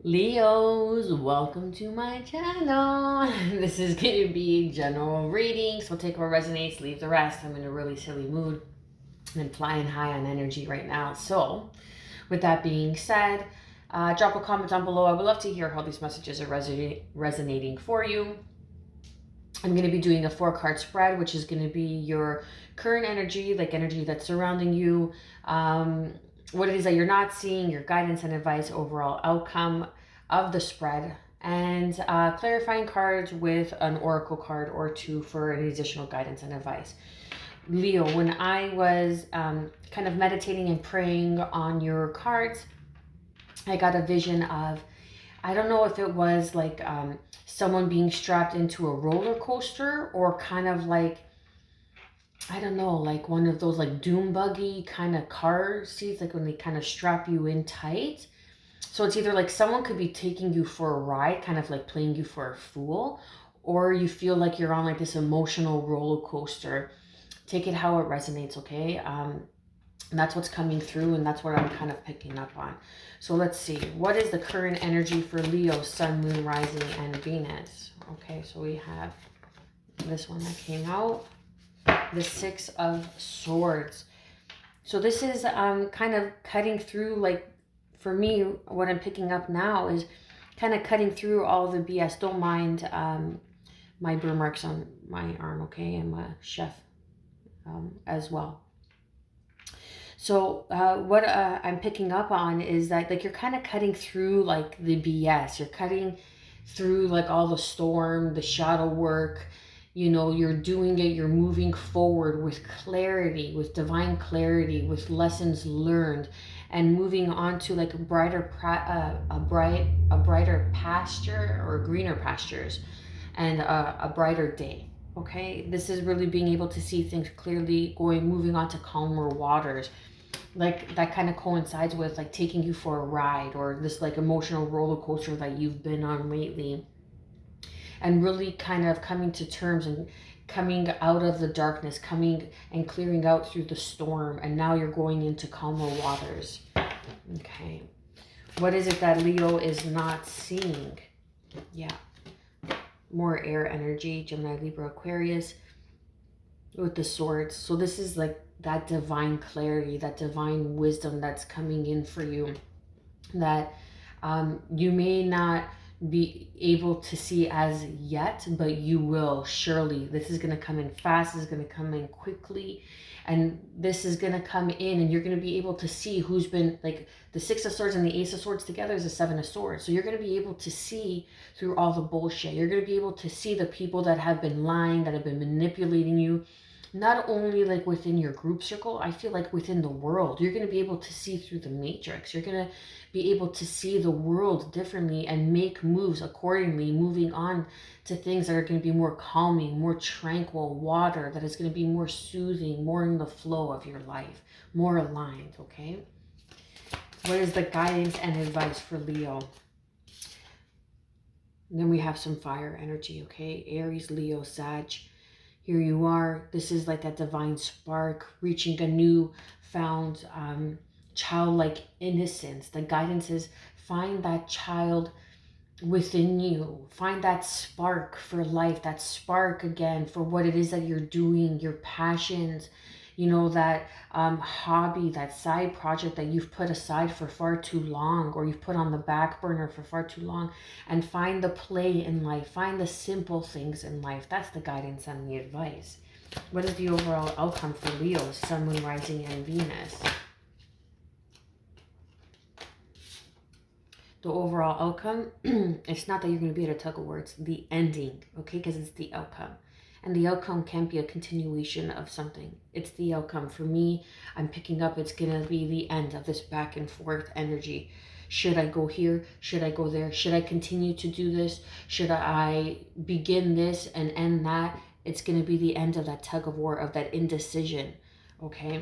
Leos, welcome to my channel. This is going to be general reading, so take what resonates, leave the rest. I'm in a really silly mood and flying high on energy right now. So, with that being said, drop a comment down below. I would love to hear how these messages are resonating for you. I'm going to be doing a 4-card spread, which is going to be your current energy, like energy that's surrounding you, what it is that you're not seeing, your guidance and advice, overall outcome of the spread, and clarifying cards with an oracle card or two for any additional guidance and advice. Leo, when I was kind of meditating and praying on your cards, I got a vision of, I don't know if it was like someone being strapped into a roller coaster or kind of like, I don't know, like one of those like doom buggy kind of car seats, like when they kind of strap you in tight. So it's either like someone could be taking you for a ride, kind of like playing you for a fool, or you feel like you're on like this emotional roller coaster. Take it how it resonates, okay? And that's what's coming through, and that's what I'm kind of picking up on. So let's see. What is the current energy for Leo, Sun, Moon, Rising, and Venus? Okay, so we have this one that came out. The 6 of Swords. So this is kind of cutting through, like, for me, what I'm picking up now is kind of cutting through all the BS. Don't mind my burn marks on my arm, okay? I'm a chef as well. So what I'm picking up on is that, like, you're kind of cutting through, like, the BS. You're cutting through, like, all the storm, the shadow work. You know, you're doing it, you're moving forward with clarity, with divine clarity, with lessons learned, and moving on to like a brighter pasture, or greener pastures, and a brighter day. Okay, this is really being able to see things clearly, moving on to calmer waters. Like that kind of coincides with like taking you for a ride, or this like emotional roller coaster that you've been on lately. And really kind of coming to terms and coming out of the darkness, coming and clearing out through the storm. And now you're going into calmer waters. Okay. What is it that Leo is not seeing? Yeah. More air energy, Gemini, Libra, Aquarius with the swords. So this is like that divine clarity, that divine wisdom that's coming in for you, that you may not be able to see as yet, but you will surely. This is going to come in fast. This is going to come in quickly, and this is going to come in, and you're going to be able to see who's been, like, the 6 of Swords and the Ace of Swords together is the 7 of Swords. So you're going to be able to see through all the bullshit. You're going to be able to see the people that have been lying, that have been manipulating you, not only like within your group circle, I feel like within the world. You're going to be able to see through the matrix. You're going to be able to see the world differently and make moves accordingly, moving on to things that are going to be more calming, more tranquil, water that is going to be more soothing, more in the flow of your life, more aligned, okay? What is the guidance and advice for Leo? And then we have some fire energy, okay? Aries, Leo, Sag. Here you are. This is like that divine spark, reaching a new found childlike innocence. The guidance is find that child within you. Find that spark for life, that spark again for what it is that you're doing, your passions, you know, that hobby, that side project that you've put aside for far too long, or you've put on the back burner for far too long, and find the play in life, find the simple things in life. That's the guidance and the advice. What is the overall outcome for Leo, Sun, Moon, Rising, and Venus? The overall outcome, it's not that you're going to be at a tug of war, it's the ending, okay? Because it's the outcome. And the outcome can't be a continuation of something. It's the outcome. For me, I'm picking up it's going to be the end of this back and forth energy. Should I go here? Should I go there? Should I continue to do this? Should I begin this and end that? It's going to be the end of that tug of war, of that indecision, okay?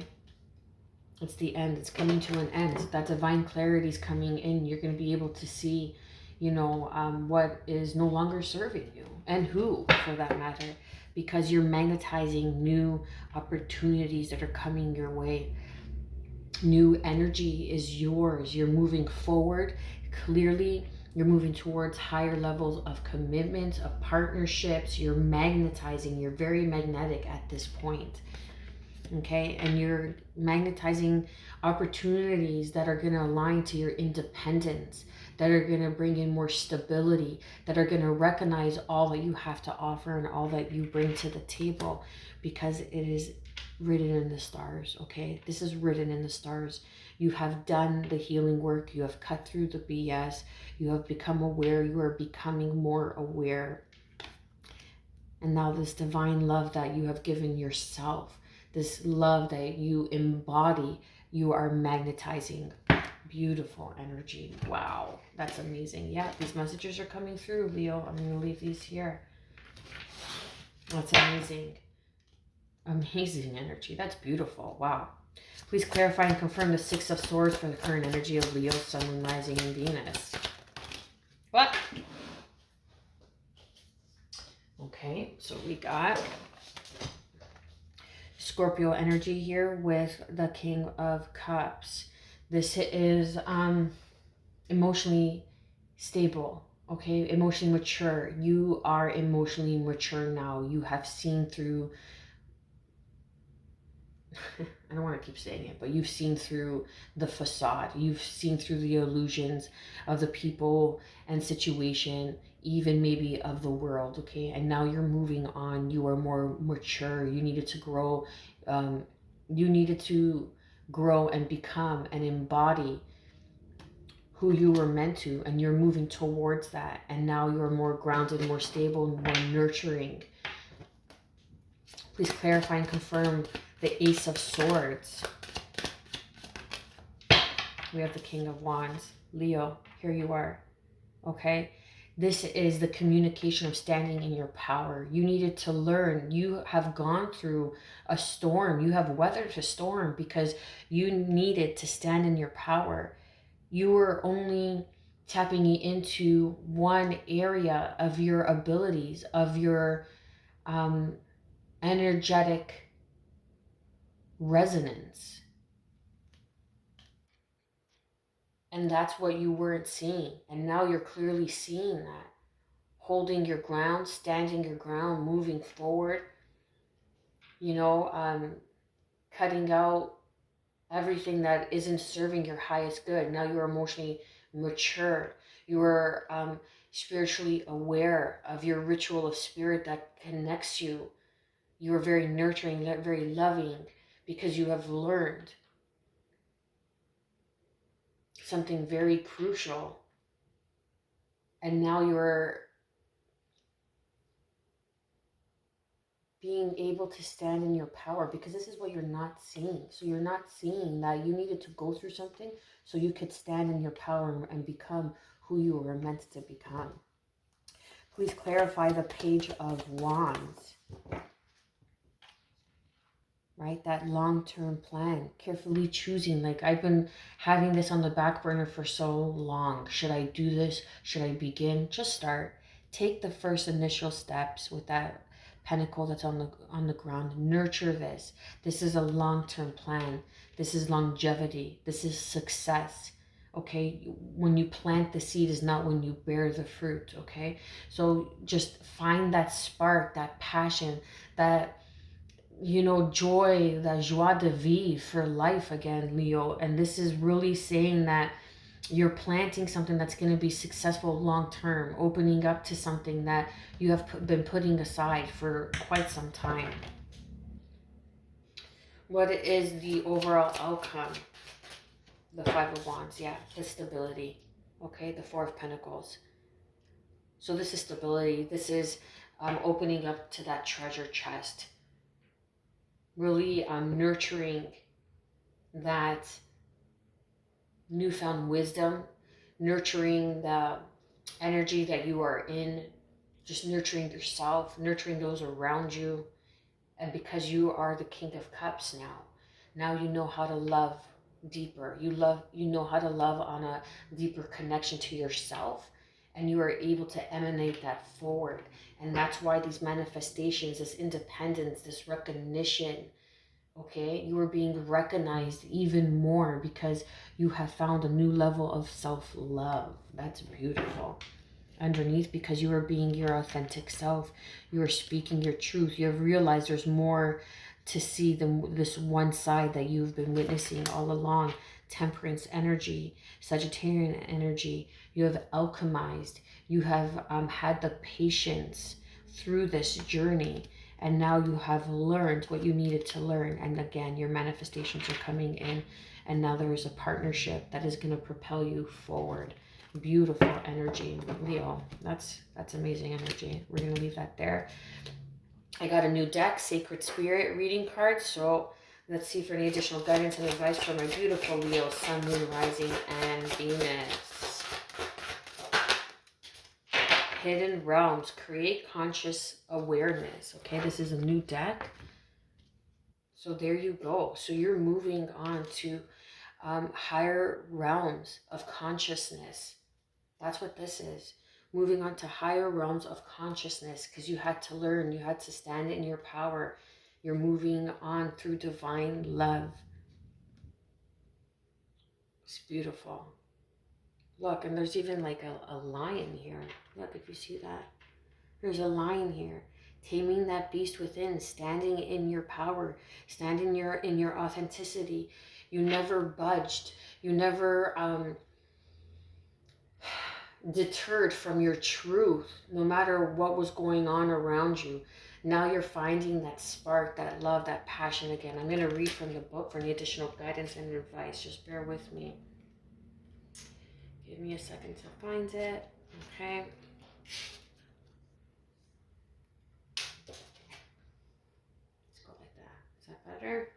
It's the end. It's coming to an end. That divine clarity is coming in. You're going to be able to see, you know, what is no longer serving you, and who, for that matter, because you're magnetizing new opportunities that are coming your way. New energy is yours. You're moving forward clearly You're moving towards higher levels of commitment, of partnerships. You're magnetizing. You're very magnetic at this point. Okay, and you're magnetizing opportunities that are going to align to your independence, that are going to bring in more stability, that are going to recognize all that you have to offer and all that you bring to the table, because it is written in the stars. Okay, this is written in the stars. You have done the healing work. You have cut through the BS. You have become aware. You are becoming more aware. And now this divine love that you have given yourself, this love that you embody, you are magnetizing. Beautiful energy. Wow, that's amazing. Yeah, these messages are coming through, Leo. I'm going to leave these here. That's amazing. Amazing energy. That's beautiful. Wow. Please clarify and confirm the Six of Swords for the current energy of Leo, Sun, Moon, Rising, and Venus. What? Okay, so we got Scorpio energy here with the King of Cups. This is emotionally stable, okay? Emotionally mature. You are emotionally mature now. You have seen through, I don't want to keep saying it, but you've seen through the facade. You've seen through the illusions of the people and situation, even maybe of the world, okay? And now you're moving on. You are more mature. You needed to grow. You needed to grow and become and embody who you were meant to, and you're moving towards that. And now you're more grounded, more stable, more nurturing. Please clarify and confirm the Ace of Swords. We have the King of Wands. Leo, here you are. Okay? This is the communication of standing in your power. You needed to learn. You have gone through a storm. You have weathered a storm because you needed to stand in your power. You were only tapping into one area of your abilities, of your energetic resonance. And that's what you weren't seeing. And now you're clearly seeing that. Holding your ground, standing your ground, moving forward, you know, cutting out everything that isn't serving your highest good. Now you're emotionally mature. You are spiritually aware of your ritual of spirit that connects you. You are very nurturing, very loving, because you have learned something very crucial. And now you're being able to stand in your power, because this is what you're not seeing. So you're not seeing that you needed to go through something so you could stand in your power and become who you were meant to become. Please clarify the Page of Wands. Right? That long-term plan, carefully choosing. Like, I've been having this on the back burner for so long. Should I do this? Should I begin? Just start. Take the first initial steps with that pentacle that's on the ground. Nurture this. This is a long-term plan. This is longevity. This is success. Okay, when you plant the seed is not when you bear the fruit. Okay, so just find that spark, that passion, that, you know, joy, the joie de vivre for life again, Leo. And this is really saying that you're planting something that's going to be successful long term, opening up to something that you have been putting aside for quite some time. What is the overall outcome? The Five of Wands, yeah, the stability. Okay, the Four of Pentacles. So this is stability. This is opening up to that treasure chest. Really nurturing that newfound wisdom, nurturing the energy that you are in, just nurturing yourself, nurturing those around you. And because you are the King of Cups now you know how to love deeper. You know how to love on a deeper connection to yourself, and you are able to emanate that forward. And that's why these manifestations, this independence, this recognition, Okay, you are being recognized even more because you have found a new level of self-love. That's beautiful. Underneath, because you are being your authentic self, you are speaking your truth. You have realized there's more to see than this one side that you've been witnessing all along. Temperance energy, Sagittarian energy. You have alchemized. You have had the patience through this journey, and now you have learned what you needed to learn. And again, your manifestations are coming in, and now there is a partnership that is going to propel you forward. Beautiful energy, Leo. That's amazing energy. We're going to leave that there. I got a new deck, Sacred Spirit reading cards. So let's see for any additional guidance and advice for my beautiful Leo, Sun, Moon, Rising, and Venus. Hidden Realms, create conscious awareness. Okay, this is a new deck. So there you go. So you're moving on to higher realms of consciousness. That's what this is. Moving on to higher realms of consciousness, because you had to learn, you had to stand in your power. You're moving on through divine love. It's beautiful. Look, and there's even like a lion here. Look, if you see that. There's a lion here. Taming that beast within, standing in your power, standing in your authenticity. You never budged. You never deterred from your truth, no matter what was going on around you. Now you're finding that spark, that love, that passion again. I'm going to read from the book for any additional guidance and advice. Just bear with me. Give me a second to find it. Okay. Let's go like that. Is that better?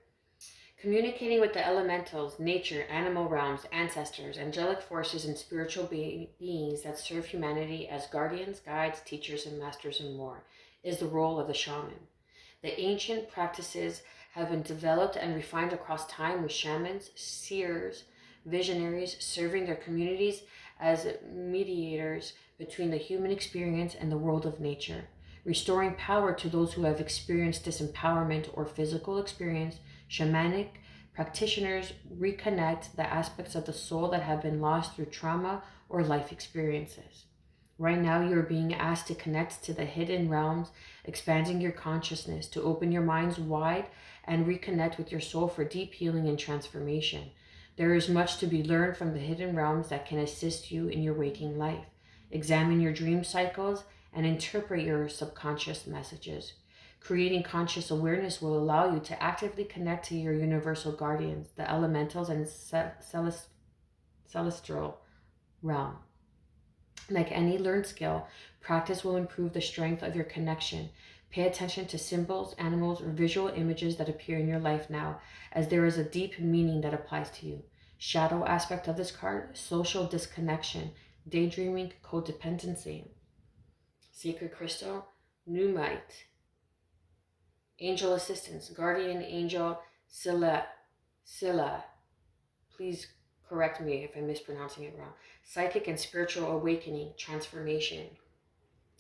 Communicating with the elementals, nature, animal realms, ancestors, angelic forces, and spiritual beings that serve humanity as guardians, guides, teachers, and masters, and more, is the role of the shaman. The ancient practices have been developed and refined across time, with shamans, seers, visionaries serving their communities as mediators between the human experience and the world of nature, restoring power to those who have experienced disempowerment or physical experience. Shamanic practitioners reconnect the aspects of the soul that have been lost through trauma or life experiences. Right now, you are being asked to connect to the hidden realms, expanding your consciousness, to open your minds wide and reconnect with your soul for deep healing and transformation. There is much to be learned from the hidden realms that can assist you in your waking life. Examine your dream cycles and interpret your subconscious messages. Creating conscious awareness will allow you to actively connect to your universal guardians, the elementals, and celestial realm. Like any learned skill, practice will improve the strength of your connection. Pay attention to symbols, animals, or visual images that appear in your life now, as there is a deep meaning that applies to you. Shadow aspect of this card, social disconnection, daydreaming, codependency. Sacred crystal, pneumite. Angel assistance, guardian angel Scylla. Please correct me if I'm mispronouncing it wrong. Psychic and spiritual awakening, transformation.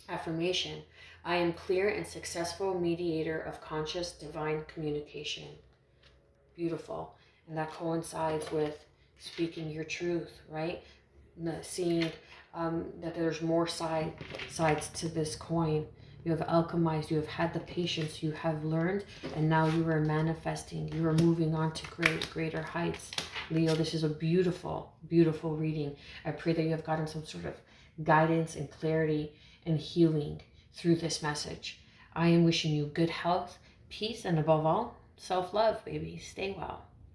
Affirmation, I am clear and successful mediator of conscious divine communication. Beautiful. And that coincides with speaking your truth, right? Seeing that there's more sides to this coin. You have alchemized, you have had the patience, you have learned, and now you are manifesting. You are moving on to greater heights. Leo, this is a beautiful, beautiful reading. I pray that you have gotten some sort of guidance and clarity and healing through this message. I am wishing you good health, peace, and above all, self-love, baby. Stay well.